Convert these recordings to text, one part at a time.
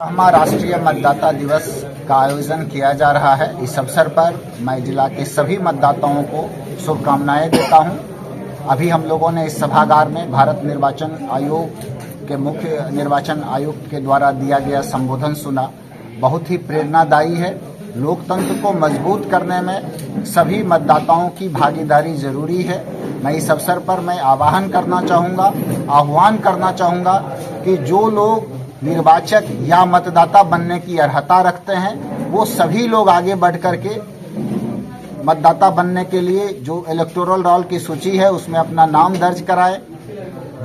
हमारा राष्ट्रीय मतदाता दिवस का आयोजन किया जा रहा है। इस अवसर पर मैं जिला के सभी मतदाताओं को शुभकामनाएं देता हूं। अभी हम लोगों ने इस सभागार में भारत निर्वाचन आयोग के मुख्य निर्वाचन आयुक्त के द्वारा दिया गया संबोधन सुना। बहुत ही प्रेरणादायी है। लोकतंत्र को मजबूत करने में सभी मतदाताओं की भागीदारी जरूरी है। मैं इस अवसर पर आह्वान करना चाहूँगा कि जो लोग निर्वाचक या मतदाता बनने की अर्हता रखते हैं वो सभी लोग आगे बढ़ करके मतदाता बनने के लिए जो इलेक्टोरल रोल की सूची है उसमें अपना नाम दर्ज कराए।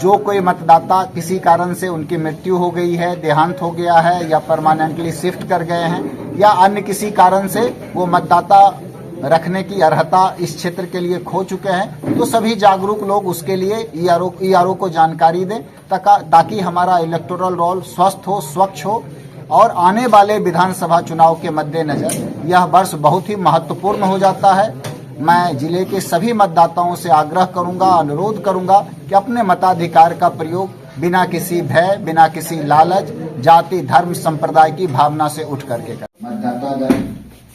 जो कोई मतदाता किसी कारण से उनकी मृत्यु हो गई है, देहांत हो गया है या परमानेंटली शिफ्ट कर गए हैं या अन्य किसी कारण से वो मतदाता रखने की अर्हता इस क्षेत्र के लिए खो चुके हैं, तो सभी जागरूक लोग उसके लिए ईआरओ को जानकारी दें ताकि हमारा इलेक्टोरल रोल स्वस्थ हो, स्वच्छ हो। और आने वाले विधानसभा चुनाव के मद्देनजर यह वर्ष बहुत ही महत्वपूर्ण हो जाता है। मैं जिले के सभी मतदाताओं से आग्रह करूंगा, अनुरोध करूंगा कि अपने मताधिकार का प्रयोग बिना किसी भय, बिना किसी लालच, जाति, धर्म, संप्रदाय की भावना से उठ करके करें। मतदाता दल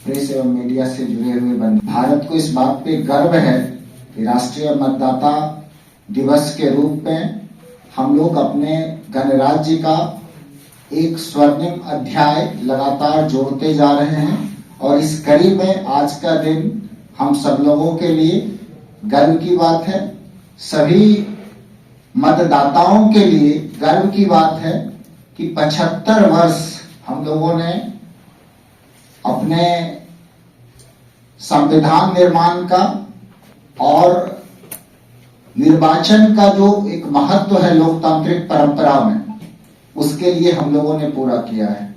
प्रेस एवं मीडिया से जुड़े हुए बंधु, भारत को इस बात पे गर्व है कि राष्ट्रीय मतदाता दिवस के रूप में हम लोग अपने गणराज्य का एक स्वर्णिम अध्याय लगातार जोड़ते जा रहे हैं। और इस कड़ी में आज का दिन हम सब लोगों के लिए गर्व की बात है। सभी मतदाताओं के लिए गर्व की बात है कि 75 वर्ष हम लोगों ने अपने संविधान निर्माण का और निर्वाचन का जो एक महत्व है लोकतांत्रिक परंपरा में, उसके लिए हम लोगों ने पूरा किया है।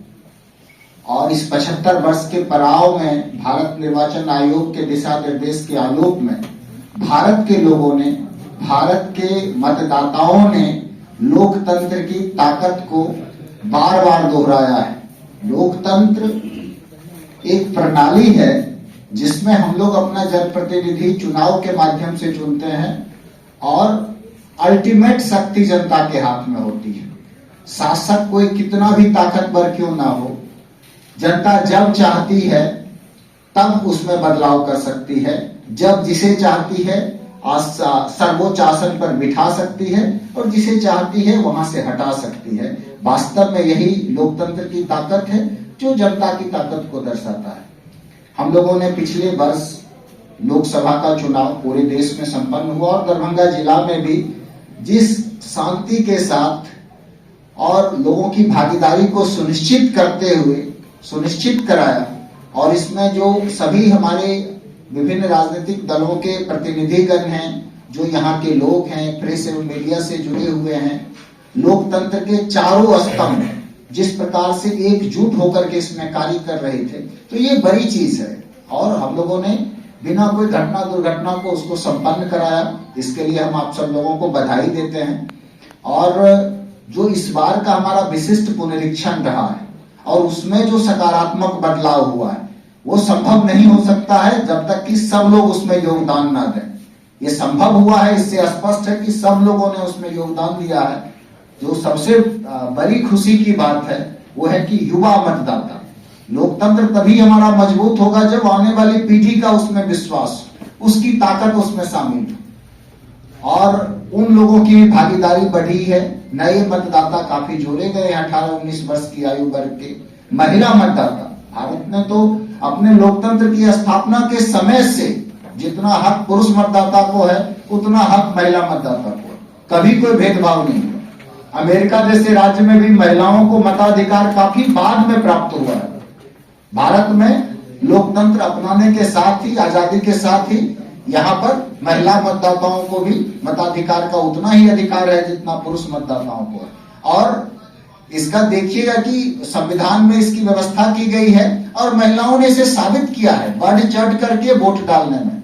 और इस 75 वर्ष के पड़ाव में भारत निर्वाचन आयोग के दिशा निर्देश के आलोक में भारत के लोगों ने, भारत के मतदाताओं ने लोकतंत्र की ताकत को बार बार दोहराया है। लोकतंत्र एक प्रणाली है जिसमें हम लोग अपना जनप्रतिनिधि चुनाव के माध्यम से चुनते हैं और अल्टीमेट शक्ति जनता के हाथ में होती है। शासक कोई कितना भी ताकतवर क्यों ना हो, जनता जब चाहती है तब उसमें बदलाव कर सकती है, जब जिसे चाहती है सर्वोच्च आसन पर बिठा सकती है और जिसे चाहती है वहां से हटा सकती है। वास्तव में यही लोकतंत्र की ताकत है जो जनता की ताकत को दर्शाता है। हम लोगों ने पिछले वर्ष लोकसभा का चुनाव पूरे देश में संपन्न हुआ और दरभंगा जिला में भी जिस शांति के साथ और लोगों की भागीदारी को सुनिश्चित कराया, और इसमें जो सभी हमारे विभिन्न राजनीतिक दलों के प्रतिनिधिगण हैं, जो यहाँ के लोग हैं, प्रेस एवं मीडिया से जुड़े हुए हैं, लोकतंत्र के चारों स्तंभ जिस प्रकार से एकजुट होकर के इसमें कार्य कर रहे थे, तो ये बड़ी चीज है। और हम लोगों ने बिना कोई घटना दुर्घटना को उसको संपन्न कराया। इसके लिए हम आप सब लोगों को बधाई देते हैं। और जो इस बार का हमारा विशिष्ट पुनरीक्षण रहा है और उसमें जो सकारात्मक बदलाव हुआ है, वो संभव नहीं हो सकता है जब तक कि सब लोग उसमें योगदान ना दें। ये संभव हुआ है, इससे स्पष्ट है कि सब लोगों ने उसमें योगदान दिया है। जो सबसे बड़ी खुशी की बात है वो है कि युवा मतदाता। लोकतंत्र तभी हमारा मजबूत होगा जब आने वाली पीढ़ी का उसमें विश्वास, उसकी ताकत उसमें शामिल हो। और उन लोगों की भागीदारी बढ़ी है। नए मतदाता काफी जोड़े गए हैं। 18-19 वर्ष की आयु वर्ग के महिला मतदाता, भारत में तो अपने लोकतंत्र की स्थापना के समय से जितना हक पुरुष मतदाता को है उतना हक महिला मतदाता को है। कभी कोई भेदभाव नहीं। अमेरिका जैसे राज्य में भी महिलाओं को मताधिकार काफी बाद में प्राप्त हुआ है। भारत में लोकतंत्र अपनाने के साथ ही, आजादी के साथ ही यहाँ पर महिला मतदाताओं को भी मताधिकार का उतना ही अधिकार है जितना पुरुष मतदाताओं को है। और इसका देखिएगा कि संविधान में इसकी व्यवस्था की गई है और महिलाओं ने इसे साबित किया है बढ़ चढ़ करके वोट डालने में।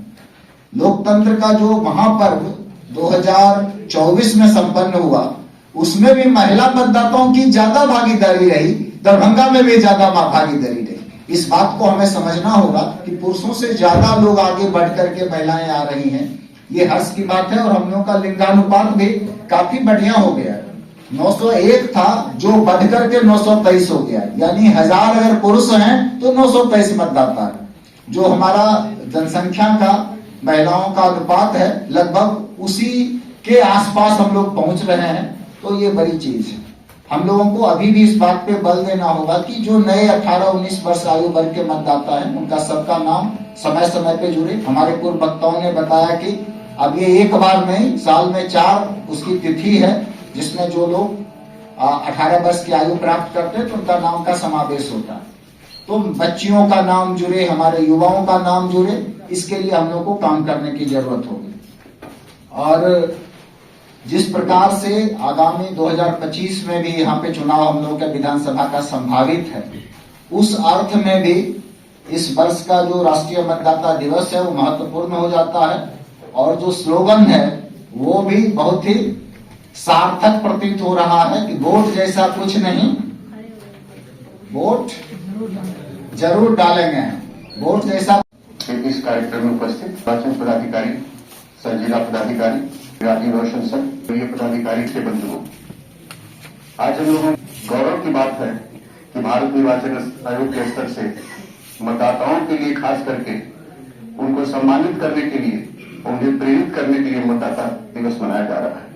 लोकतंत्र का जो महापर्व 2024 में संपन्न हुआ, उसमें भी महिला मतदाताओं की ज्यादा भागीदारी रही, दरभंगा में भी ज्यादा भागीदारी रही। इस बात को हमें समझना होगा कि पुरुषों से ज्यादा लोग आगे बढ़ करके महिलाएं आ रही हैं। ये हर्ष की बात है और हम लोगों का लिंगानुपात भी काफी बढ़िया हो गया है। 901 था जो बढ़कर के 923 हो गया, यानी 1000 अगर पुरुष हैं तो 923 मतदाता है। जो हमारा जनसंख्या का महिलाओं का अनुपात है लगभग उसी के आसपास हम लोग पहुंच रहे हैं। तो ये बड़ी चीज है। हम लोगों को अभी भी इस बात पे बल देना होगा कि जो नए 18-19 वर्ष आयु वर्ग के मतदाता हैं उनका सबका नाम समय समय पे जुड़े। हमारे पूर्व वक्ताओं ने बताया कि अब ये एक बार नहीं, साल में 4 उसकी तिथि है जिसमें जो लोग 18 वर्ष की आयु प्राप्त करते हैं तो उनका नाम का समावेश होता है। तो बच्चियों का नाम जुड़े, हमारे युवाओं का नाम जुड़े, इसके लिए हम लोग को काम करने की जरूरत होगी। और जिस प्रकार से आगामी 2025 में भी यहाँ पे चुनाव हम लोग के विधानसभा का संभावित है, उस अर्थ में भी इस वर्ष का जो राष्ट्रीय मतदाता दिवस है वो महत्वपूर्ण हो जाता है। और जो स्लोगन है वो भी बहुत ही सार्थक प्रतीत हो रहा है कि वोट जैसा कुछ नहीं, वोट जरूर डालेंगे, वोट जैसा। इस कार्यक्रम में उपस्थित निर्वाचन पदाधिकारी, सह जिला पदाधिकारी, राज्य रोशन सर, पदाधिकारी के बंधुओं, आज हम लोगों गौरव की बात है कि भारत निर्वाचन आयोग के स्तर से मतदाताओं के लिए खास करके उनको सम्मानित करने के लिए, उन्हें प्रेरित करने के लिए मतदाता दिवस मनाया जा रहा है।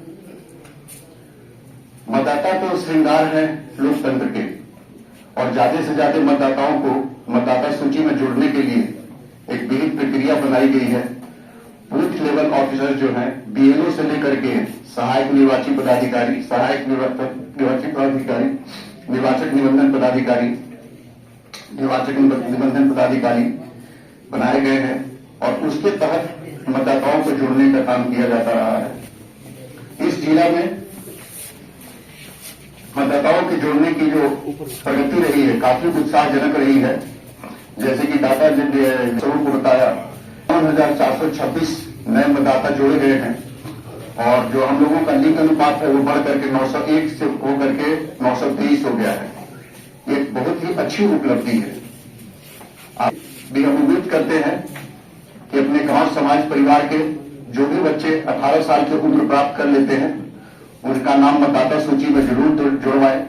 मतदाता तो श्रृंगार है लोकतंत्र के, और ज्यादा से ज्यादा मतदाताओं को मतदाता सूची में जोड़ने के लिए एक विहित प्रक्रिया बनाई गई है। बूथ लेवल ऑफिसर जो हैं, बीएलओ से लेकर के सहायक निर्वाची पदाधिकारी, सहायक निर्वाची पदाधिकारी, निर्वाचक निबंधन पदाधिकारी, निर्वाचक निबंधन पदाधिकारी बनाए गए हैं और उसके तहत मतदाताओं को जोड़ने का काम किया जाता रहा है। इस जिला में मतदाताओं के जोड़ने की जो प्रगति रही है काफी उत्साहजनक रही है। जैसे कि दाता जी ने स्वरूप को बताया, 9426 नए मतदाता जोड़े गए हैं और जो हम लोगों का लिंग अनुपात है वो बढ़ करके 901 से होकर के 923 हो गया है। ये बहुत ही अच्छी उपलब्धि है। आप भी हम उम्मीद करते हैं कि अपने गांव समाज परिवार के जो भी बच्चे 18 साल की उम्र प्राप्त कर लेते हैं उनका नाम मतदाता सूची में जरूर जुड़वाएं।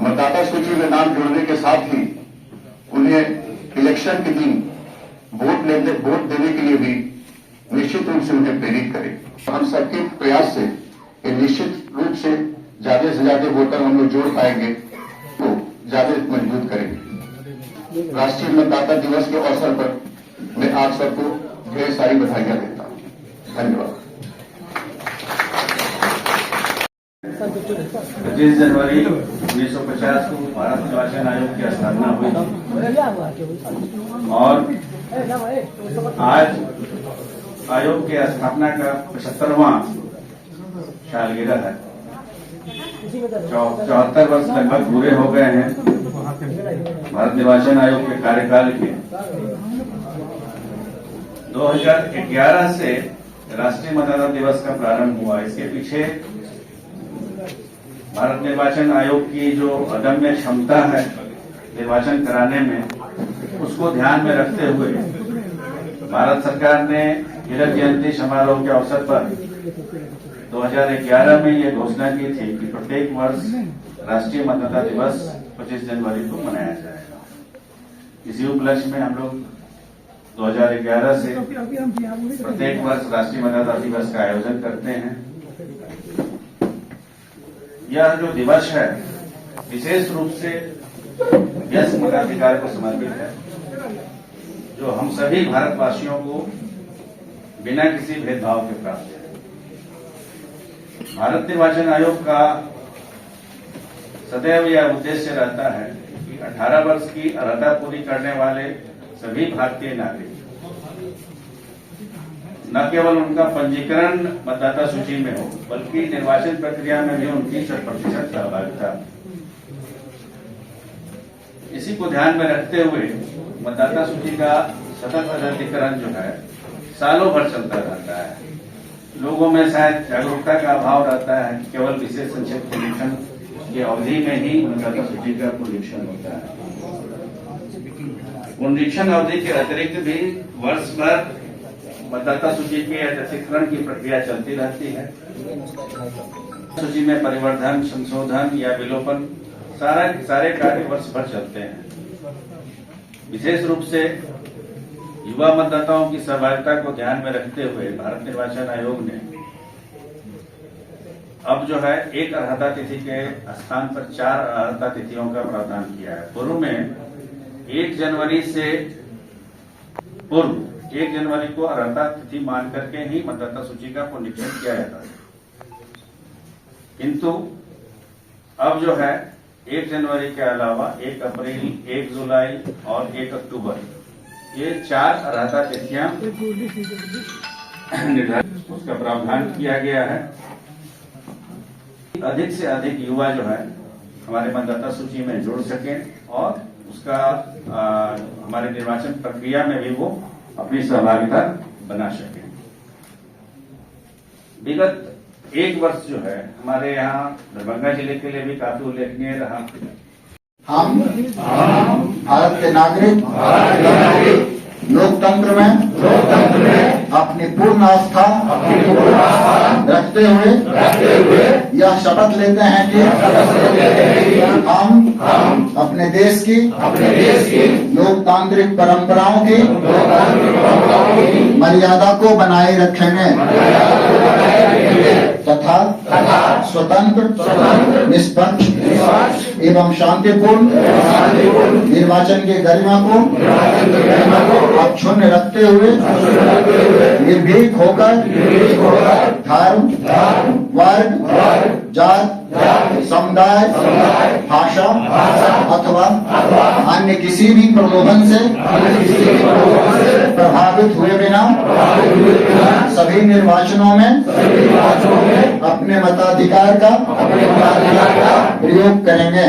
मतदाता सूची में नाम जोड़ने के साथ ही उन्हें इलेक्शन के दिन वोट देने के लिए भी निश्चित रूप से उन्हें प्रेरित करें। हम सबके प्रयास से निश्चित रूप से ज्यादा वोटर हम लोग जोड़ पाएंगे तो ज्यादा मजबूत करेंगे। राष्ट्रीय मतदाता दिवस के अवसर पर मैं आप सबको ढेर सारी बधाइयां देता हूं। धन्यवाद। 25 जनवरी 1950 को भारत निर्वाचन आयोग की स्थापना हुई और आज आयोग की स्थापना का 75वां सालगिरह है। 74 वर्ष लगभग पूरे हो गए हैं भारत निर्वाचन आयोग के कार्यकाल के। 2011 से राष्ट्रीय मतदाता दिवस का प्रारंभ हुआ। इसके पीछे भारत निर्वाचन आयोग की जो अदम्य क्षमता है निर्वाचन कराने में, उसको ध्यान में रखते हुए भारत सरकार ने हीरक जयंती समारोह के अवसर पर 2011 में ये घोषणा की थी कि प्रत्येक वर्ष राष्ट्रीय मतदाता दिवस 25 जनवरी को मनाया जाएगा। इसी उपलक्ष्य में हम लोग 2011 से प्रत्येक वर्ष राष्ट्रीय मतदाता दिवस का आयोजन करते हैं। यह जो दिवस है विशेष रूप से व्यस्त मताधिकार को समर्पित है, जो हम सभी भारतवासियों को बिना किसी भेदभाव के प्राप्त है। भारत निर्वाचन आयोग का सदैव यह उद्देश्य रहता है कि 18 वर्ष की अर्हता पूरी करने वाले सभी भारतीय नागरिक न केवल उनका पंजीकरण मतदाता सूची में हो बल्कि निर्वाचन प्रक्रिया में भी उनकी 100% सहभागिता। इसी को ध्यान में रखते हुए मतदाता सूची का सतत अद्यतनीकरण जो है सालों भर चलता रहता है। लोगों में शायद जागरूकता का अभाव रहता है। केवल विशेष संक्षेप पुनरीक्षण की अवधि में ही मतदाता सूची का पुनरीक्षण होता है। पुनरीक्षण अवधि के अतिरिक्त भी वर्ष भर मतदाता सूची के अद्यतनीकरण की प्रक्रिया चलती रहती है। सूची में परिवर्धन, संशोधन या विलोपन सारे कार्य वर्ष भर चलते हैं। विशेष रूप से युवा मतदाताओं की सहभागिता को ध्यान में रखते हुए भारत निर्वाचन आयोग ने अब जो है एक अर्हता तिथि के स्थान पर 4 अर्हता तिथियों का प्रावधान किया है। पूर्व में 1 जनवरी से पूर्व 1 जनवरी को अर्हता तिथि मान करके ही मतदाता सूची का पुनरीक्षण किया जाता है, किंतु अब जो है 1 जनवरी के अलावा 1 अप्रैल, 1 जुलाई और 1 अक्टूबर ये 4 अर्हता तिथियां निर्धारित उसका प्रावधान किया गया है। अधिक से अधिक युवा जो है हमारे मतदाता सूची में जुड़ सके और उसका हमारे निर्वाचन प्रक्रिया में भी वो अपनी सहभागिता बना सके। विगत 1 वर्ष जो है हमारे यहाँ दरभंगा जिले के लिए भी काफी उल्लेखनीय रहा। हम भारत के नागरिक लोकतंत्र में अपनी पूर्ण आस्था रखते हुए यह शपथ लेते हैं कि हम अपने देश की लोकतांत्रिक परंपराओं की मर्यादा को बनाए रखेंगे तथा स्वतंत्र, निष्पक्ष एवं शांतिपूर्ण निर्वाचन के गरिमा को अक्षुण्ण रखते हुए निर्भीक होकर धर्म, वर्ग, जात, समुदाय, भाषा अथवा अन्य किसी भी प्रलोभन से प्रभावित हुए बिना सभी निर्वाचनों में अपने मताधिकार का प्रयोग करेंगे।